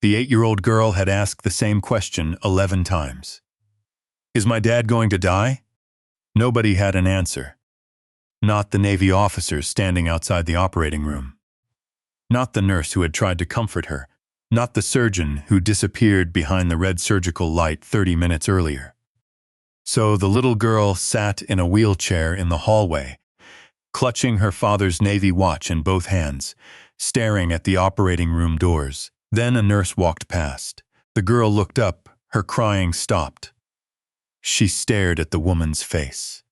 The 8-year-old girl had asked the same question 11 times. Is my dad going to die? Nobody had an answer. Not the Navy officers standing outside the operating room. Not the nurse who had tried to comfort her. Not the surgeon who disappeared behind the red surgical light 30 minutes earlier. So the little girl sat in a wheelchair in the hallway, clutching her father's Navy watch in both hands, staring at the operating room doors. Then a nurse walked past. The girl looked up, her crying stopped. She stared at the woman's face.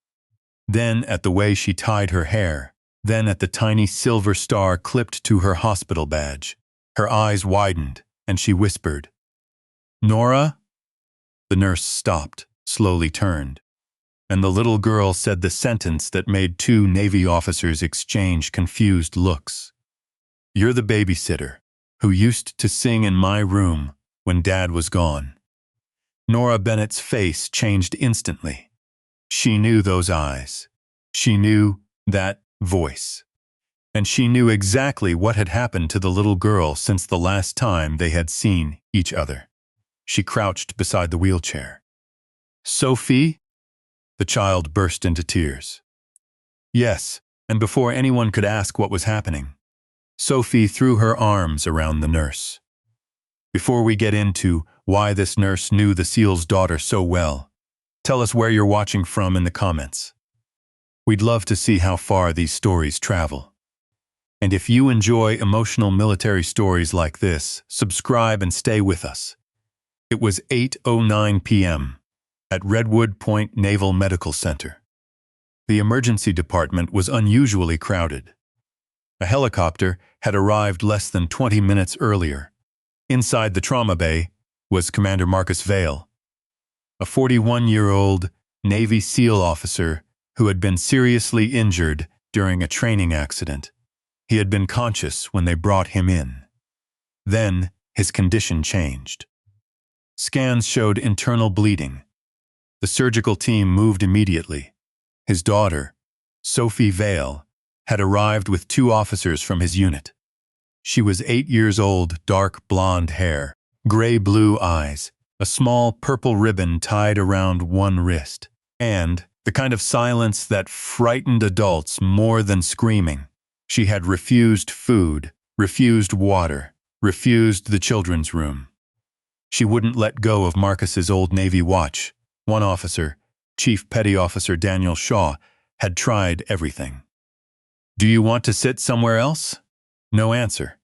Then at the way she tied her hair. Then at the tiny silver star clipped to her hospital badge. Her eyes widened, and she whispered, "Nora?" The nurse stopped, slowly turned, and the little girl said the sentence that made 2 Navy officers exchange confused looks. "You're the babysitter who used to sing in my room when Dad was gone." Nora Bennett's face changed instantly. She knew those eyes. She knew that voice. And she knew exactly what had happened to the little girl since the last time they had seen each other. She crouched beside the wheelchair. "Sophie?" The child burst into tears. Yes, and before anyone could ask what was happening, Sophie threw her arms around the nurse. "Before we get into why this nurse knew the SEAL's daughter so well, tell us where you're watching from in the comments. We'd love to see how far these stories travel. And if you enjoy emotional military stories like this, subscribe and stay with us." It was 8:09 p.m. at Redwood Point Naval Medical Center. The emergency department was unusually crowded. A helicopter had arrived less than 20 minutes earlier. Inside the trauma bay was Commander Marcus Vail, a 41-year-old Navy SEAL officer who had been seriously injured during a training accident. He had been conscious when they brought him in. Then his condition changed. Scans showed internal bleeding. The surgical team moved immediately. His daughter, Sophie Vail, had arrived with 2 officers from his unit. She was 8 years old, dark blonde hair, gray-blue eyes, a small purple ribbon tied around one wrist, and the kind of silence that frightened adults more than screaming. She had refused food, refused water, refused the children's room. She wouldn't let go of Marcus's old Navy watch. One officer, Chief Petty Officer Daniel Shaw, had tried everything. "Do you want to sit somewhere else?" No answer.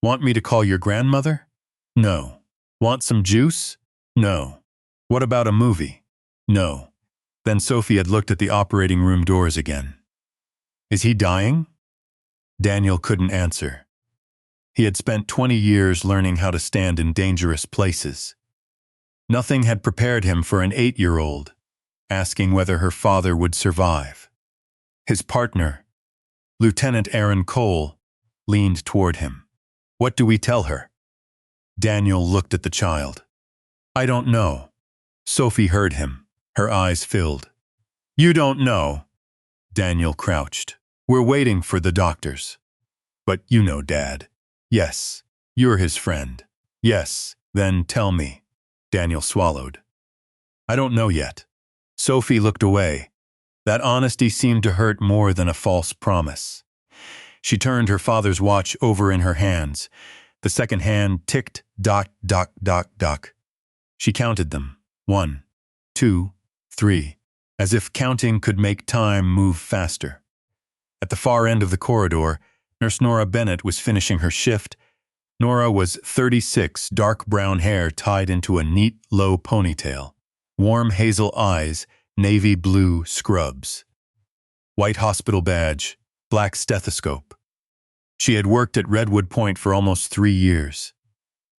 "Want me to call your grandmother?" No. "Want some juice?" No. "What about a movie?" No. Then Sophie had looked at the operating room doors again. "Is he dying?" Daniel couldn't answer. He had spent 20 years learning how to stand in dangerous places. Nothing had prepared him for an 8-year-old, asking whether her father would survive. His partner, Lieutenant Aaron Cole, leaned toward him. "What do we tell her?" Daniel looked at the child. "I don't know." Sophie heard him. Her eyes filled. "You don't know." Daniel crouched. "We're waiting for the doctors." "But you know Dad." "Yes. You're his friend." "Yes. Then tell me." Daniel swallowed. "I don't know yet." Sophie looked away. That honesty seemed to hurt more than a false promise. She turned her father's watch over in her hands. The second hand ticked, dock, dock, dock, dock. She counted them. 1, 2, 3, as if counting could make time move faster. At the far end of the corridor, Nurse Nora Bennett was finishing her shift. Nora was 36, dark brown hair tied into a neat, low ponytail, warm hazel eyes, navy blue scrubs, white hospital badge, black stethoscope. She had worked at Redwood Point for almost 3 years.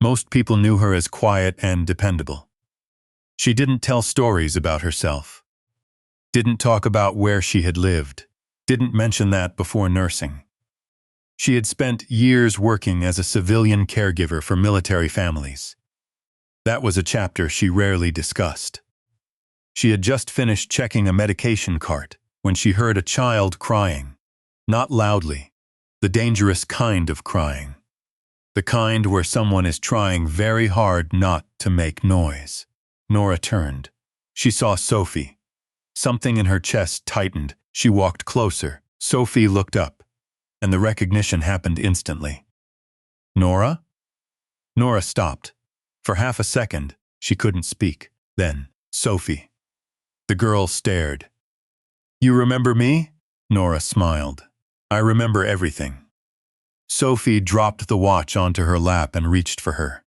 Most people knew her as quiet and dependable. She didn't tell stories about herself, didn't talk about where she had lived, didn't mention that before nursing. She had spent years working as a civilian caregiver for military families. That was a chapter she rarely discussed. She had just finished checking a medication cart when she heard a child crying, not loudly, the dangerous kind of crying. The kind where someone is trying very hard not to make noise. Nora turned. She saw Sophie. Something in her chest tightened. She walked closer. Sophie looked up, and the recognition happened instantly. Nora? Nora stopped. For half a second, she couldn't speak. Then, Sophie. The girl stared. You remember me? Nora smiled. I remember everything. Sophie dropped the watch onto her lap and reached for her.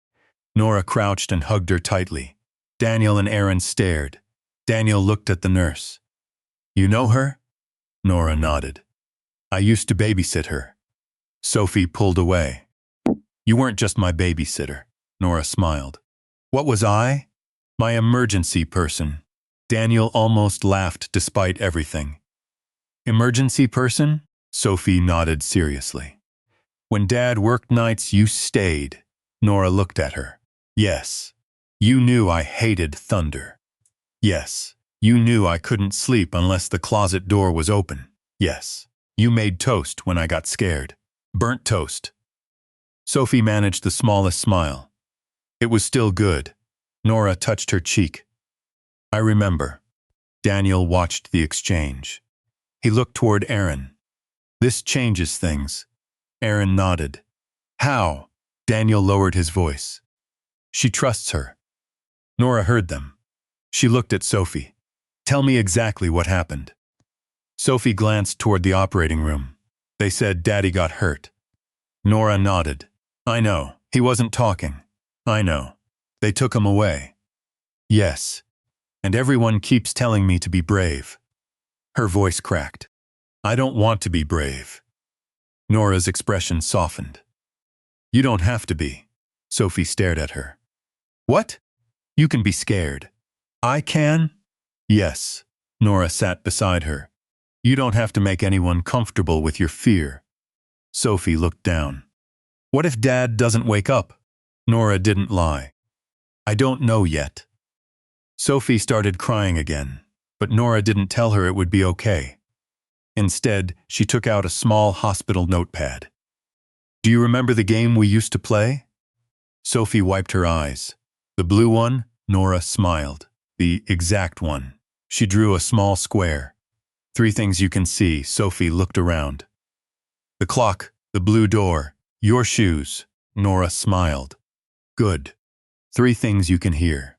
Nora crouched and hugged her tightly. Daniel and Aaron stared. Daniel looked at the nurse. You know her? Nora nodded. I used to babysit her. Sophie pulled away. You weren't just my babysitter. Nora smiled. What was I? My emergency person. Daniel almost laughed despite everything. Emergency person? Sophie nodded seriously. When Dad worked nights, you stayed. Nora looked at her. Yes. You knew I hated thunder. Yes. You knew I couldn't sleep unless the closet door was open. Yes. You made toast when I got scared. Burnt toast. Sophie managed the smallest smile. It was still good. Nora touched her cheek. I remember. Daniel watched the exchange. He looked toward Aaron. This changes things. Aaron nodded. How? Daniel lowered his voice. She trusts her. Nora heard them. She looked at Sophie. Tell me exactly what happened. Sophie glanced toward the operating room. They said Daddy got hurt. Nora nodded. I know. He wasn't talking. I know. They took him away. Yes. And everyone keeps telling me to be brave. Her voice cracked. I don't want to be brave. Nora's expression softened. You don't have to be. Sophie stared at her. What? You can be scared. I can? Yes. Nora sat beside her. You don't have to make anyone comfortable with your fear. Sophie looked down. What if Dad doesn't wake up? Nora didn't lie. I don't know yet. Sophie started crying again, but Nora didn't tell her it would be okay. Instead, she took out a small hospital notepad. Do you remember the game we used to play? Sophie wiped her eyes. The blue one? Nora smiled. The exact one. She drew a small square. 3 things you can see. Sophie looked around. The clock, the blue door, your shoes. Nora smiled. Good. 3 things you can hear.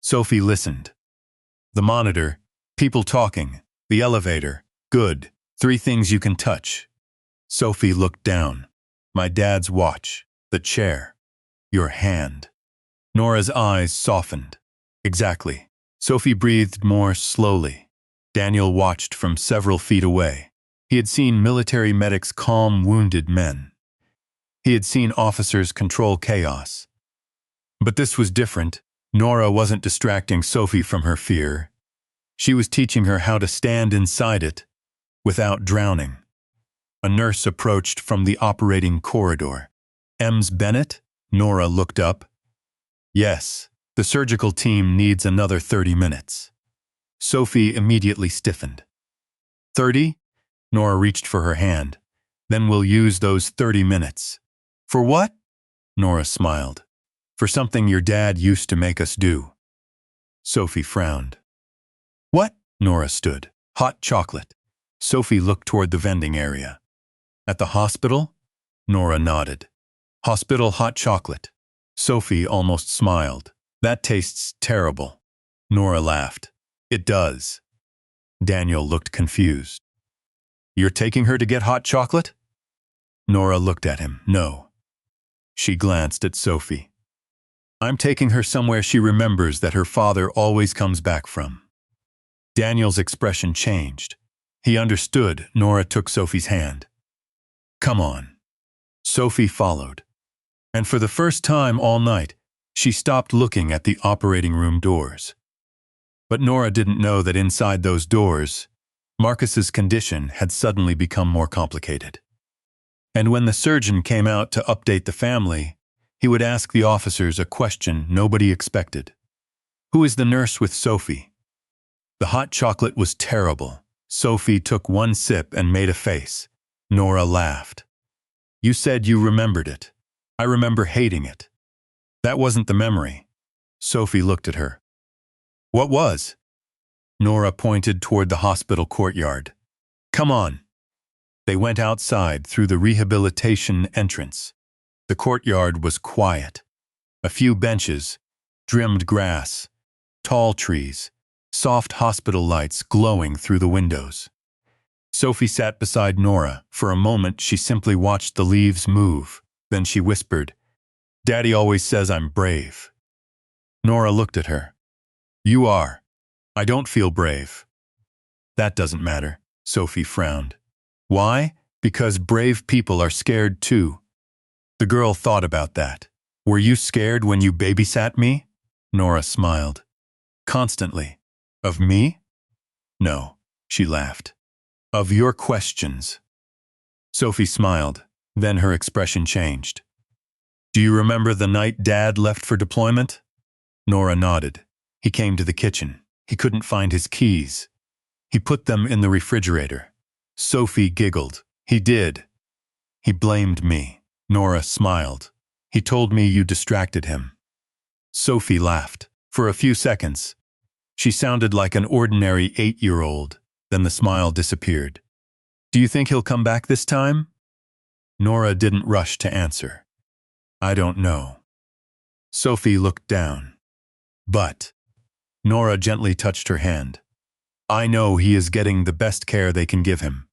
Sophie listened. The monitor, people talking, the elevator. Good. 3 things you can touch. Sophie looked down. My dad's watch, the chair, your hand. Nora's eyes softened. Exactly. Sophie breathed more slowly. Daniel watched from several feet away. He had seen military medics calm wounded men. He had seen officers control chaos. But this was different. Nora wasn't distracting Sophie from her fear. She was teaching her how to stand inside it without drowning. A nurse approached from the operating corridor. Ms. Bennett? Nora looked up. Yes, the surgical team needs another 30 minutes. Sophie immediately stiffened. 30? Nora reached for her hand. Then we'll use those 30 minutes. For what? Nora smiled. For something your dad used to make us do. Sophie frowned. What? Nora stood. Hot chocolate. Sophie looked toward the vending area. At the hospital? Nora nodded. Hospital hot chocolate. Sophie almost smiled. That tastes terrible. Nora laughed. It does. Daniel looked confused. You're taking her to get hot chocolate? Nora looked at him. No. She glanced at Sophie. I'm taking her somewhere she remembers that her father always comes back from. Daniel's expression changed. He understood. Nora took Sophie's hand. Come on. Sophie followed. And for the first time all night, she stopped looking at the operating room doors. But Nora didn't know that inside those doors, Marcus's condition had suddenly become more complicated. And when the surgeon came out to update the family, he would ask the officers a question nobody expected. Who is the nurse with Sophie? The hot chocolate was terrible. Sophie took one sip and made a face. Nora laughed. You said you remembered it. I remember hating it. That wasn't the memory. Sophie looked at her. What was? Nora pointed toward the hospital courtyard. Come on. They went outside through the rehabilitation entrance. The courtyard was quiet. A few benches, trimmed grass, tall trees, soft hospital lights glowing through the windows. Sophie sat beside Nora. For a moment, she simply watched the leaves move. Then she whispered, Daddy always says I'm brave. Nora looked at her. You are. I don't feel brave. That doesn't matter, Sophie frowned. Why? Because brave people are scared too. The girl thought about that. Were you scared when you babysat me? Nora smiled. Constantly. Of me? No, she laughed. Of your questions. Sophie smiled, then her expression changed. Do you remember the night Dad left for deployment? Nora nodded. He came to the kitchen. He couldn't find his keys. He put them in the refrigerator. Sophie giggled. He did. He blamed me. Nora smiled. He told me you distracted him. Sophie laughed. For a few seconds. She sounded like an ordinary 8-year-old. Then the smile disappeared. Do you think he'll come back this time? Nora didn't rush to answer. I don't know. Sophie looked down. But. Nora gently touched her hand. I know he is getting the best care they can give him.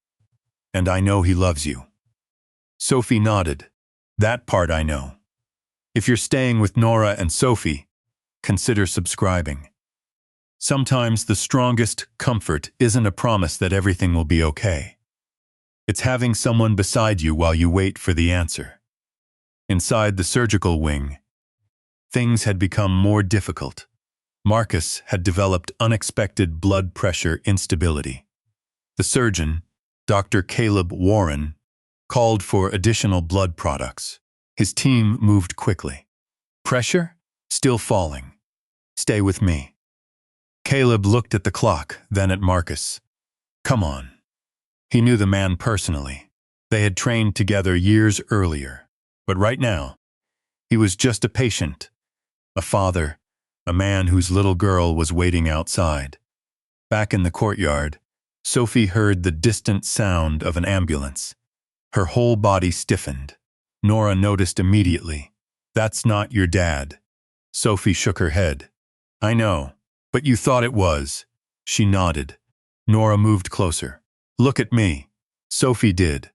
And I know he loves you. Sophie nodded. That part I know. If you're staying with Nora and Sophie, consider subscribing. Sometimes the strongest comfort isn't a promise that everything will be okay. It's having someone beside you while you wait for the answer. Inside the surgical wing, things had become more difficult. Marcus had developed unexpected blood pressure instability. The surgeon, Dr. Caleb Warren, called for additional blood products. His team moved quickly. Pressure? Still falling. Stay with me. Caleb looked at the clock, then at Marcus. Come on. He knew the man personally. They had trained together years earlier. But right now, he was just a patient, a father, a man whose little girl was waiting outside. Back in the courtyard, Sophie heard the distant sound of an ambulance. Her whole body stiffened. Nora noticed immediately. That's not your dad. Sophie shook her head. I know, but you thought it was. She nodded. Nora moved closer. Look at me. Sophie did.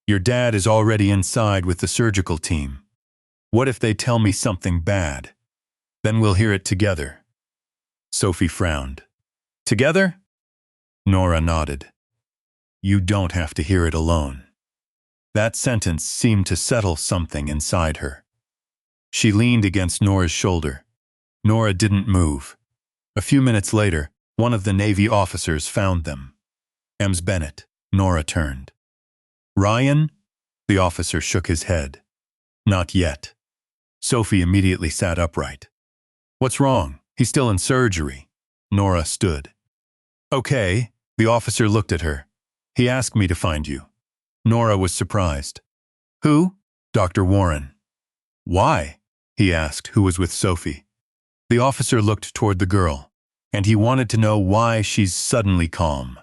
Your dad is already inside with the surgical team. What if they tell me something bad? Then we'll hear it together. Sophie frowned. Together? Nora nodded. You don't have to hear it alone. That sentence seemed to settle something inside her. She leaned against Nora's shoulder. Nora didn't move. A few minutes later, one of the Navy officers found them. Ms. Bennett. Nora turned. Ryan? The officer shook his head. Not yet. Sophie immediately sat upright. What's wrong? He's still in surgery. Nora stood. Okay. The officer looked at her. He asked me to find you. Nora was surprised. Who? Dr. Warren. Why? He asked, who was with Sophie. The officer looked toward the girl, and he wanted to know why she's suddenly calm.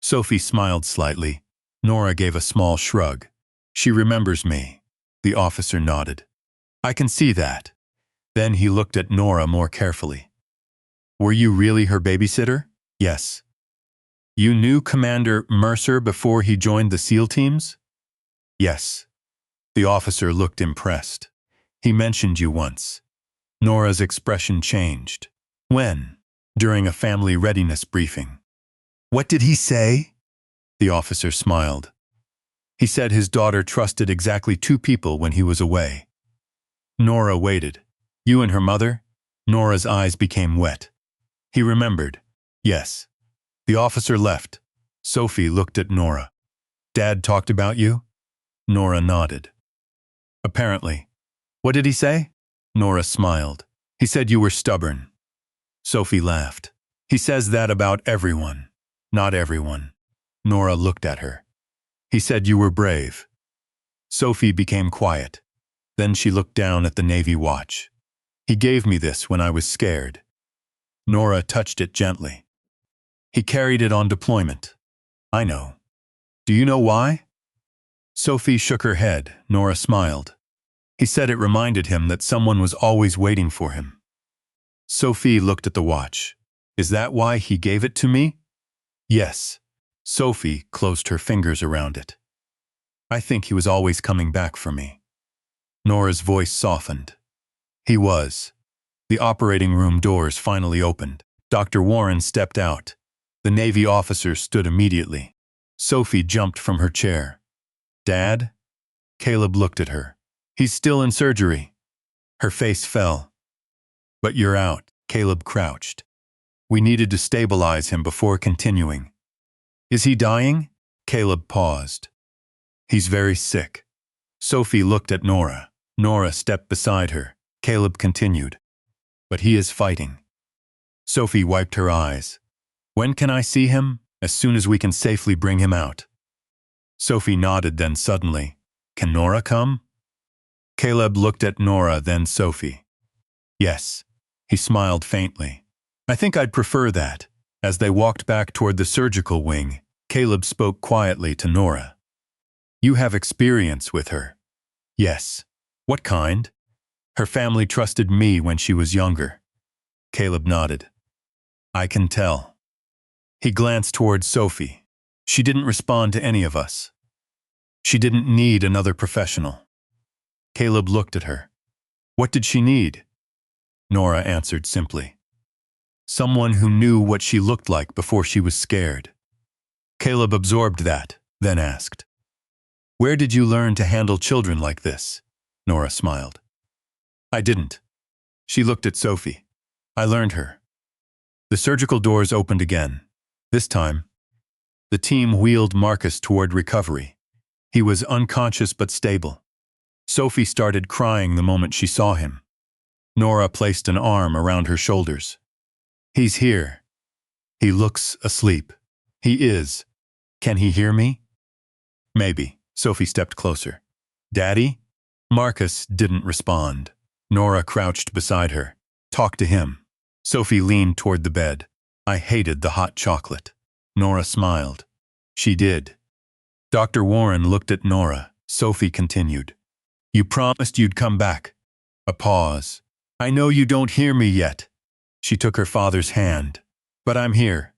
Sophie smiled slightly. Nora gave a small shrug. She remembers me. The officer nodded. I can see that. Then he looked at Nora more carefully. Were you really her babysitter? Yes. You knew Commander Mercer before he joined the SEAL teams? Yes. The officer looked impressed. He mentioned you once. Nora's expression changed. When? During a family readiness briefing. What did he say? The officer smiled. He said his daughter trusted exactly 2 people when he was away. Nora waited. You and her mother? Nora's eyes became wet. He remembered. Yes. The officer left. Sophie looked at Nora. Dad talked about you? Nora nodded. Apparently. What did he say? Nora smiled. He said you were stubborn. Sophie laughed. He says that about everyone. Not everyone. Nora looked at her. He said you were brave. Sophie became quiet. Then she looked down at the Navy watch. He gave me this when I was scared. Nora touched it gently. He carried it on deployment. I know. Do you know why? Sophie shook her head. Nora smiled. He said it reminded him that someone was always waiting for him. Sophie looked at the watch. Is that why he gave it to me? Yes. Sophie closed her fingers around it. I think he was always coming back for me. Nora's voice softened. He was. The operating room doors finally opened. Dr. Warren stepped out. The Navy officer stood immediately. Sophie jumped from her chair. Dad? Caleb looked at her. He's still in surgery. Her face fell. But you're out. Caleb crouched. We needed to stabilize him before continuing. Is he dying? Caleb paused. He's very sick. Sophie looked at Nora. Nora stepped beside her. Caleb continued. But he is fighting. Sophie wiped her eyes. When can I see him? As soon as we can safely bring him out. Sophie nodded, then suddenly, can Nora come? Caleb looked at Nora, then Sophie. Yes. He smiled faintly. I think I'd prefer that. As they walked back toward the surgical wing, Caleb spoke quietly to Nora. You have experience with her. Yes. What kind? Her family trusted me when she was younger. Caleb nodded. I can tell. He glanced toward Sophie. She didn't respond to any of us. She didn't need another professional. Caleb looked at her. What did she need? Nora answered simply. Someone who knew what she looked like before she was scared. Caleb absorbed that, then asked. Where did you learn to handle children like this? Nora smiled. I didn't. She looked at Sophie. I learned her. The surgical doors opened again. This time, the team wheeled Marcus toward recovery. He was unconscious but stable. Sophie started crying the moment she saw him. Nora placed an arm around her shoulders. He's here. He looks asleep. He is. Can he hear me? Maybe. Sophie stepped closer. Daddy? Marcus didn't respond. Nora crouched beside her. Talk to him. Sophie leaned toward the bed. I hated the hot chocolate. Nora smiled. She did. Dr. Warren looked at Nora. Sophie continued. You promised you'd come back. A pause. I know you don't hear me yet. She took her father's hand. But I'm here.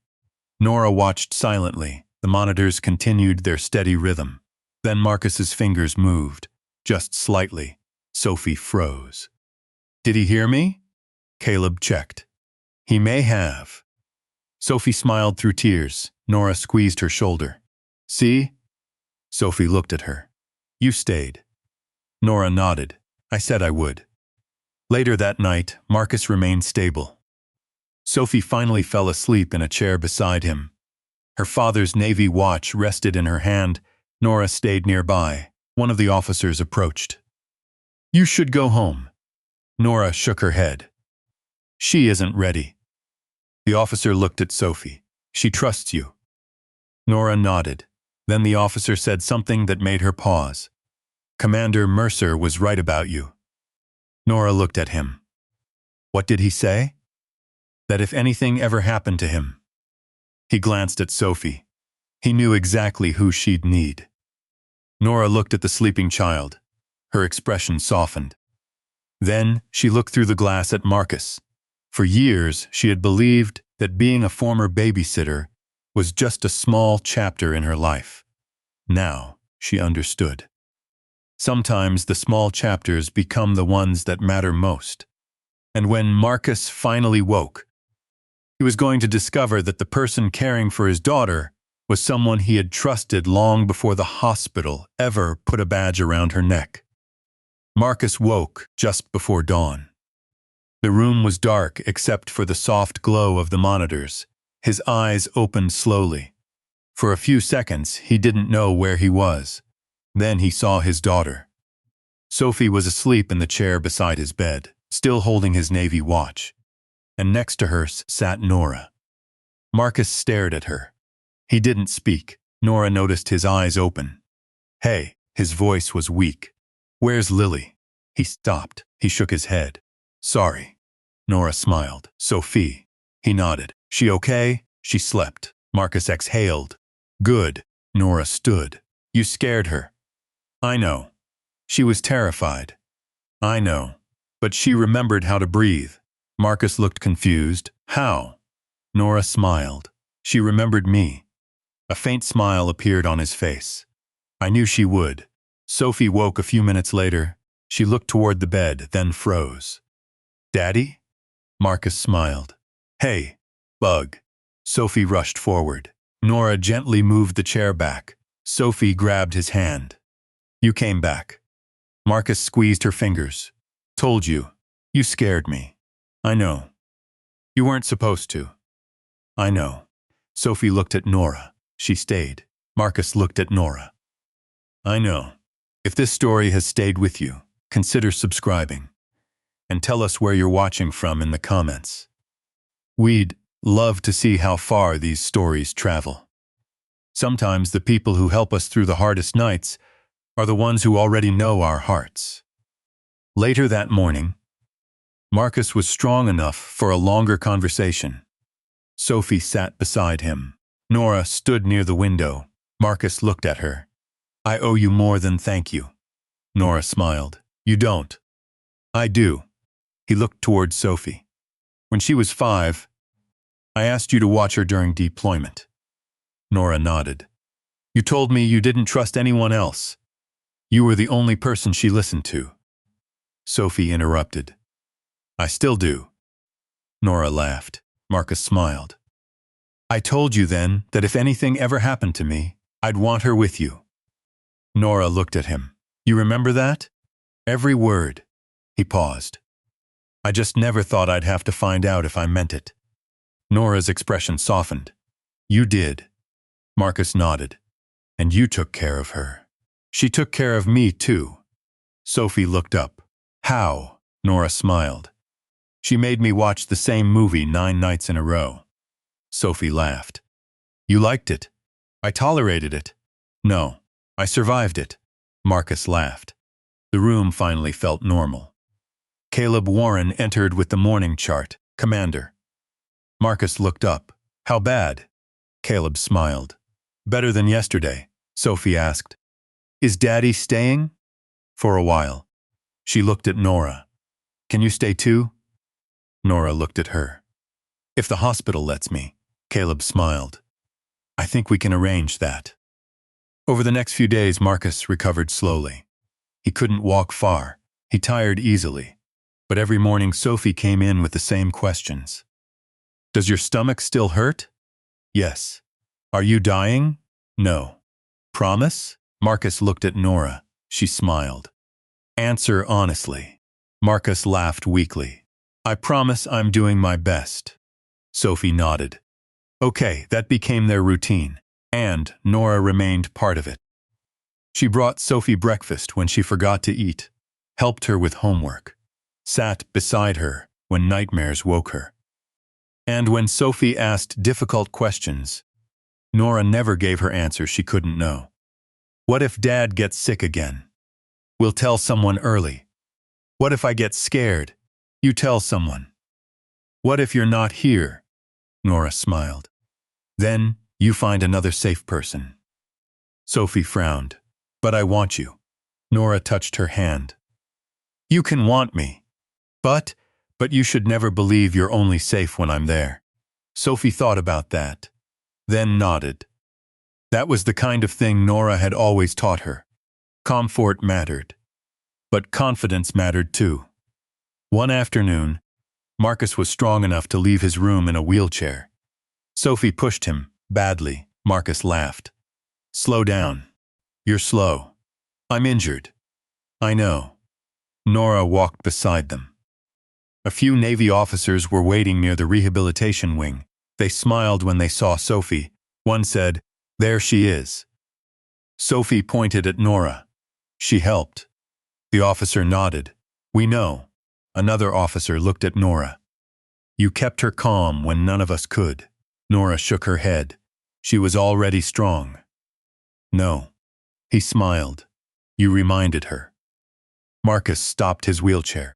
Nora watched silently. The monitors continued their steady rhythm. Then Marcus's fingers moved. Just slightly. Sophie froze. Did he hear me? Caleb checked. He may have. Sophie smiled through tears. Nora squeezed her shoulder. See? Sophie looked at her. You stayed. Nora nodded. I said I would. Later that night, Marcus remained stable. Sophie finally fell asleep in a chair beside him. Her father's Navy watch rested in her hand. Nora stayed nearby. One of the officers approached. You should go home. Nora shook her head. She isn't ready. The officer looked at Sophie. She trusts you. Nora nodded. Then the officer said something that made her pause. Commander Mercer was right about you. Nora looked at him. What did he say? That if anything ever happened to him. He glanced at Sophie. He knew exactly who she'd need. Nora looked at the sleeping child. Her expression softened. Then she looked through the glass at Marcus. For years, she had believed that being a former babysitter was just a small chapter in her life. Now, she understood. Sometimes the small chapters become the ones that matter most. And when Marcus finally woke, he was going to discover that the person caring for his daughter was someone he had trusted long before the hospital ever put a badge around her neck. Marcus woke just before dawn. The room was dark except for the soft glow of the monitors. His eyes opened slowly. For a few seconds, he didn't know where he was. Then he saw his daughter. Sophie was asleep in the chair beside his bed, still holding his Navy watch. And next to her sat Nora. Marcus stared at her. He didn't speak. Nora noticed his eyes open. Hey, his voice was weak. Where's Lily? He stopped. He shook his head. Sorry. Nora smiled. Sophie. He nodded. She okay? She slept. Marcus exhaled. Good. Nora stood. You scared her. I know. She was terrified. I know. But she remembered how to breathe. Marcus looked confused. How? Nora smiled. She remembered me. A faint smile appeared on his face. I knew she would. Sophie woke a few minutes later. She looked toward the bed, then froze. Daddy? Marcus smiled. Hey, Bug. Sophie rushed forward. Nora gently moved the chair back. Sophie grabbed his hand. You came back. Marcus squeezed her fingers. Told you. You scared me. I know. You weren't supposed to. I know. Sophie looked at Nora. She stayed. Marcus looked at Nora. I know. If this story has stayed with you, consider subscribing. And tell us where you're watching from in the comments. We'd love to see how far these stories travel. Sometimes the people who help us through the hardest nights are the ones who already know our hearts. Later that morning, Marcus was strong enough for a longer conversation. Sophie sat beside him. Nora stood near the window. Marcus looked at her. I owe you more than thank you. Nora smiled. You don't. I do. He looked toward Sophie. When she was 5, I asked you to watch her during deployment. Nora nodded. You told me you didn't trust anyone else. You were the only person she listened to. Sophie interrupted. I still do. Nora laughed. Marcus smiled. I told you then that if anything ever happened to me, I'd want her with you. Nora looked at him. You remember that? Every word. He paused. I just never thought I'd have to find out if I meant it. Nora's expression softened. You did. Marcus nodded. And you took care of her. She took care of me, too. Sophie looked up. How? Nora smiled. She made me watch the same movie 9 nights in a row. Sophie laughed. You liked it. I tolerated it. No, I survived it. Marcus laughed. The room finally felt normal. Caleb Warren entered with the morning chart. Commander. Marcus looked up. How bad? Caleb smiled. Better than yesterday, Sophie asked. Is Daddy staying? For a while. She looked at Nora. Can you stay too? Nora looked at her. If the hospital lets me, Caleb smiled. I think we can arrange that. Over the next few days, Marcus recovered slowly. He couldn't walk far. He tired easily. But every morning Sophie came in with the same questions. Does your stomach still hurt? Yes. Are you dying? No. Promise? Marcus looked at Nora. She smiled. Answer honestly. Marcus laughed weakly. I promise I'm doing my best. Sophie nodded. Okay, that became their routine, and Nora remained part of it. She brought Sophie breakfast when she forgot to eat, helped her with homework, sat beside her when nightmares woke her. And when Sophie asked difficult questions, Nora never gave her answer she couldn't know. What if Dad gets sick again? We'll tell someone early. What if I get scared? You tell someone. What if you're not here? Nora smiled. Then you find another safe person. Sophie frowned. But I want you. Nora touched her hand. You can want me. But you should never believe you're only safe when I'm there. Sophie thought about that, then nodded. That was the kind of thing Nora had always taught her. Comfort mattered. But confidence mattered too. One afternoon, Marcus was strong enough to leave his room in a wheelchair. Sophie pushed him, badly. Marcus laughed. Slow down. You're slow. I'm injured. I know. Nora walked beside them. A few Navy officers were waiting near the rehabilitation wing. They smiled when they saw Sophie. One said, There she is. Sophie pointed at Nora. She helped. The officer nodded. We know. Another officer looked at Nora. You kept her calm when none of us could. Nora shook her head. She was already strong. No. He smiled. You reminded her. Marcus stopped his wheelchair.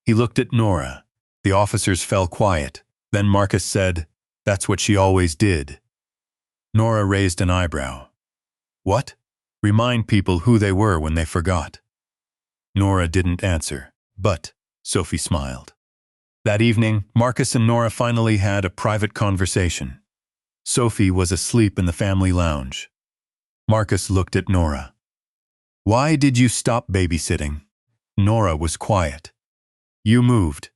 He looked at Nora. The officers fell quiet. Then Marcus said, "That's what she always did." Nora raised an eyebrow. "What?" "Remind people who they were when they forgot." Nora didn't answer, but Sophie smiled. That evening, Marcus and Nora finally had a private conversation. Sophie was asleep in the family lounge. Marcus looked at Nora. "Why did you stop babysitting?" Nora was quiet. "You moved.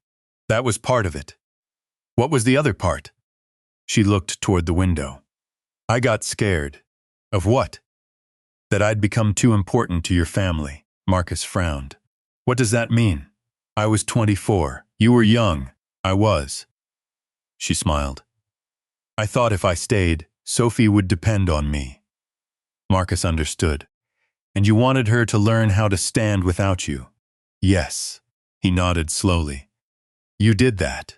That was part of it." "What was the other part?" She looked toward the window. "I got scared." "Of what?" "That I'd become too important to your family." Marcus frowned. "What does that mean?" "I was 24. You were young." "I was." She smiled. "I thought if I stayed, Sophie would depend on me." Marcus understood. "And you wanted her to learn how to stand without you?" "Yes." He nodded slowly. "You did that."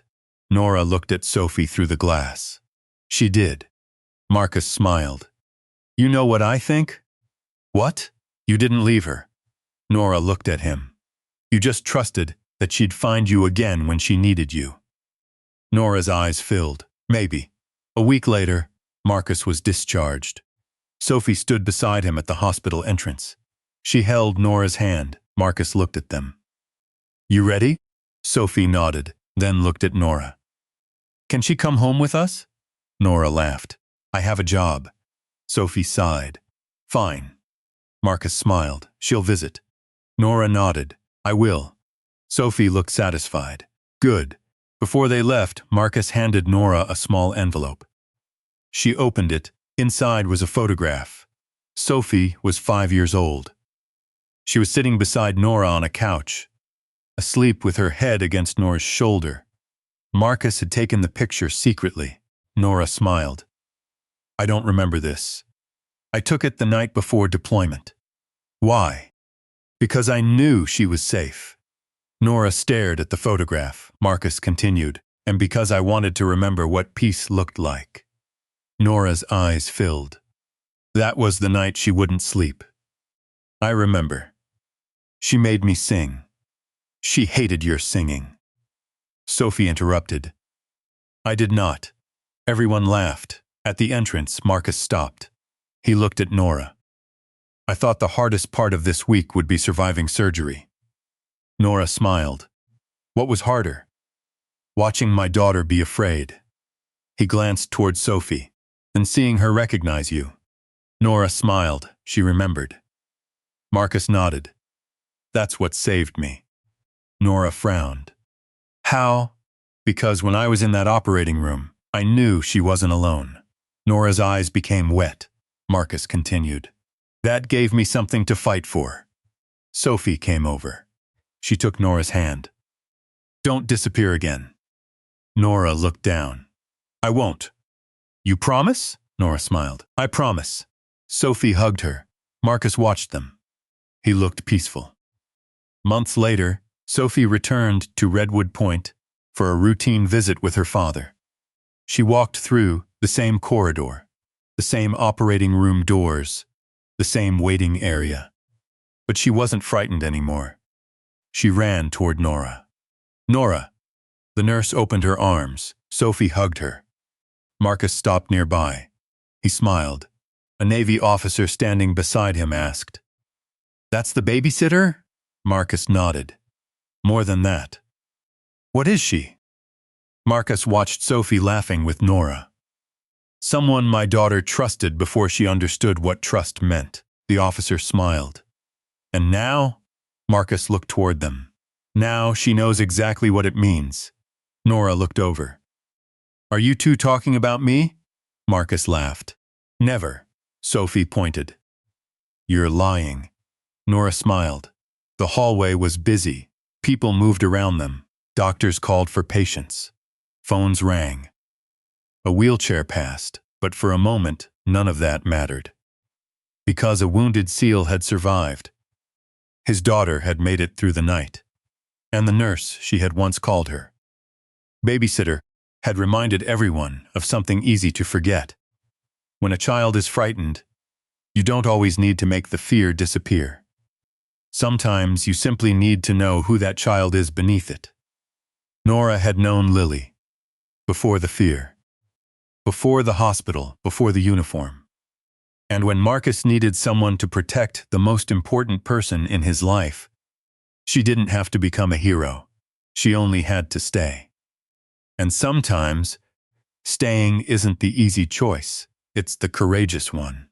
Nora looked at Sophie through the glass. "She did." Marcus smiled. "You know what I think?" "What?" "You didn't leave her." Nora looked at him. "You just trusted that she'd find you again when she needed you." Nora's eyes filled. "Maybe." A week later, Marcus was discharged. Sophie stood beside him at the hospital entrance. She held Nora's hand. Marcus looked at them. "You ready?" Sophie nodded, then looked at Nora. "Can she come home with us?" Nora laughed. "I have a job." Sophie sighed. "Fine." Marcus smiled. "She'll visit." Nora nodded. "I will." Sophie looked satisfied. "Good." Before they left, Marcus handed Nora a small envelope. She opened it. Inside was a photograph. Sophie was 5 years old. She was sitting beside Nora on a couch, asleep with her head against Nora's shoulder. Marcus had taken the picture secretly. Nora smiled. "I don't remember this. I took it the night before deployment." "Why?" "Because I knew she was safe." Nora stared at the photograph. Marcus continued, "And because I wanted to remember what peace looked like." Nora's eyes filled. "That was the night she wouldn't sleep." "I remember. She made me sing." "She hated your singing." Sophie interrupted. "I did not." Everyone laughed. At the entrance, Marcus stopped. He looked at Nora. "I thought the hardest part of this week would be surviving surgery." Nora smiled. "What was harder?" "Watching my daughter be afraid." He glanced toward Sophie, then seeing her recognize you. Nora smiled. She remembered. Marcus nodded. "That's what saved me." Nora frowned. "How?" "Because when I was in that operating room, I knew she wasn't alone." Nora's eyes became wet. Marcus continued. "That gave me something to fight for." Sophie came over. She took Nora's hand. "Don't disappear again." Nora looked down. "I won't." "You promise?" Nora smiled. "I promise." Sophie hugged her. Marcus watched them. He looked peaceful. Months later, Sophie returned to Redwood Point for a routine visit with her father. She walked through the same corridor, the same operating room doors, the same waiting area. But she wasn't frightened anymore. She ran toward Nora. "Nora!" The nurse opened her arms. Sophie hugged her. Marcus stopped nearby. He smiled. A Navy officer standing beside him asked, "That's the babysitter?" Marcus nodded. "More than that." "What is she?" Marcus watched Sophie laughing with Nora. "Someone my daughter trusted before she understood what trust meant." The officer smiled. "And now?" Marcus looked toward them. "Now she knows exactly what it means." Nora looked over. "Are you two talking about me?" Marcus laughed. "Never." Sophie pointed. "You're lying." Nora smiled. The hallway was busy. People moved around them. Doctors called for patients. Phones rang. A wheelchair passed, but for a moment, none of that mattered. Because a wounded SEAL had survived. His daughter had made it through the night. And the nurse she had once called her babysitter had reminded everyone of something easy to forget. When a child is frightened, you don't always need to make the fear disappear. Sometimes you simply need to know who that child is beneath it. Nora had known Lily. Before the fear. Before the hospital, before the uniform. And when Marcus needed someone to protect the most important person in his life, she didn't have to become a hero. She only had to stay. And sometimes, staying isn't the easy choice, it's the courageous one.